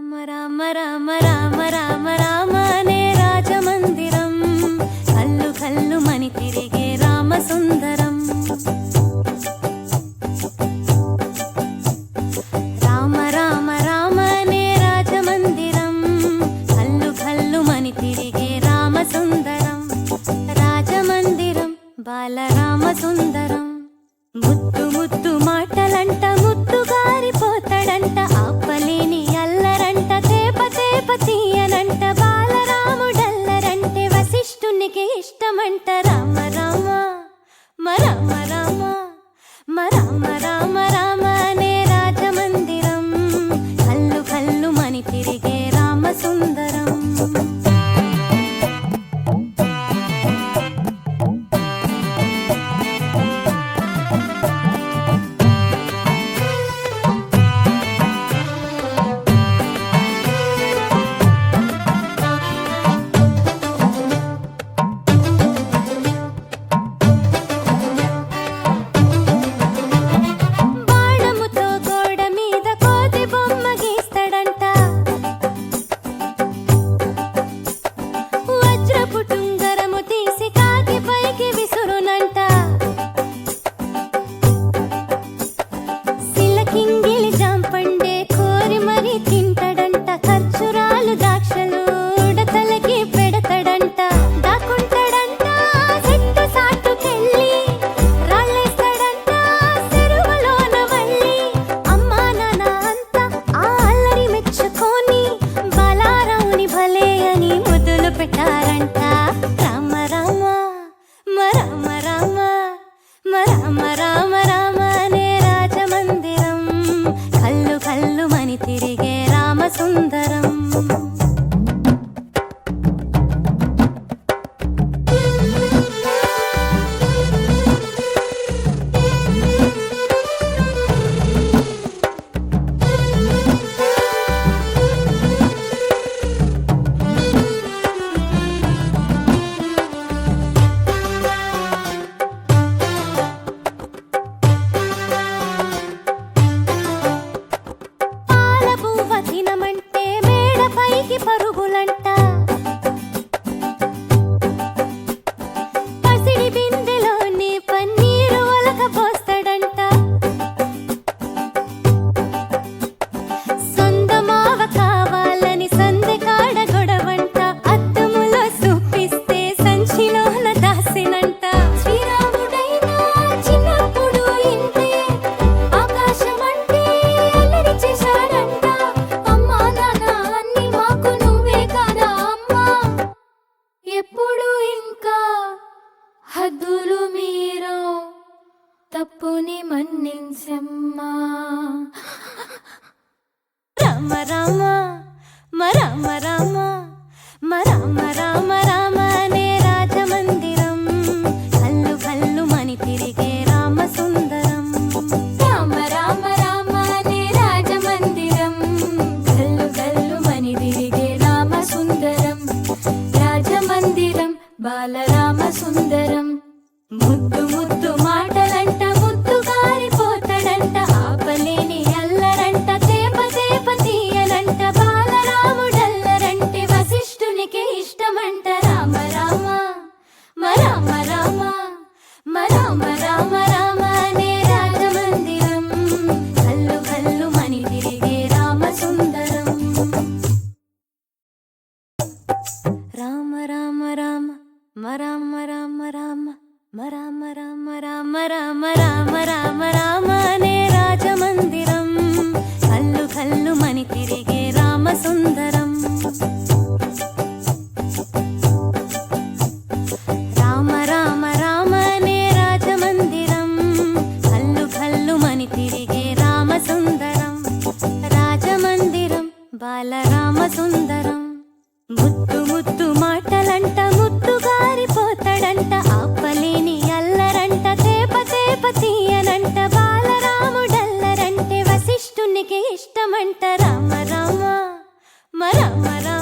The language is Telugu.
రామ రామ రామ రామ రామ రామనే రాజమందిరం కల్లు కల్లు మని తిరిగే రామ సుందరం రామ రామ రామనే రాజమందిరం కల్లు కల్లు మని తిరిగే రామ సుందరం రాజమందిరం బాలరామ సుందరం ముద్దు ముద్దు మాటలంట ముద్దు గారిపోతాడంట ఆపలేని అల్లరంట తేప తేప తీయనంట బాలరాముడల్లరంటే వశిష్ఠునికి ఇష్టమంట రామ రామ రామ రామ రామ రామ రామ అనే రాజమందిరం కల్లు కల్లు మని తిరిగే రామ సుందరం తిరిగే రామ సుందరం పరుగులంట పసిడి బిందెలోని పన్నీరు ఒలకపోస్తాడంట సొందమావ కావాలని సందె కాడ గొడవంట అద్దములో చూపిస్తే సంచిలోన దాసినంట శ్రీరాముడైనా చిన్నప్పుడు ఇంతే ఆకాశమంటే అల్లరి చేశాడంట అమ్మా నాన్న ఎప్పుడు ఇంకా హద్దులు మీరో తప్పుని మన్నించమ్మా రామ రామ రామ రామ రామ రామ రామ అనే రాజమందిరం కల్లు కల్లు మని తిరిగే రామ సుందరం రామ రామ రామ అనే రాజమందిరం కల్లు కల్లు మని తిరిగే రామ సుందరం రాజమందిరం బాలరామ సుందరం ముద్దు ముద్దు మాటలంట ముద్దు గారిపోతాడంట ఆపలేని అల్లరంట తేప తేప తీయనంట బాలరాముడల్లరంటే వశిష్ఠునికి ఇష్టమంట రామ రామ రామ రామ రామ రామ రామ అనే రాజమందిరం కల్లు కల్లు మని తిరిగే రామ సుందరం రామ రామ రామ రామ రామ రామ రామ రామ రామ రామ రామ రామ రామ అనే రాజమందిరం కల్లు కల్లు మని తిరిగే రామ సుందరం రామ రామ రామ అనే రాజమందిరం కల్లు కల్లు మని తిరిగే రామ సుందరం రాజమందిరం బాలరామ సుందరం ముద్దు ముద్దు మాటలంట ముద్దు గారిపోతాడంట ఆపలేని అల్లరంట తేప తేప తీయనంట బాలరాముడల్లరంటే వశిష్ఠునికి ఇష్టమంట రామ రామ రామ రామ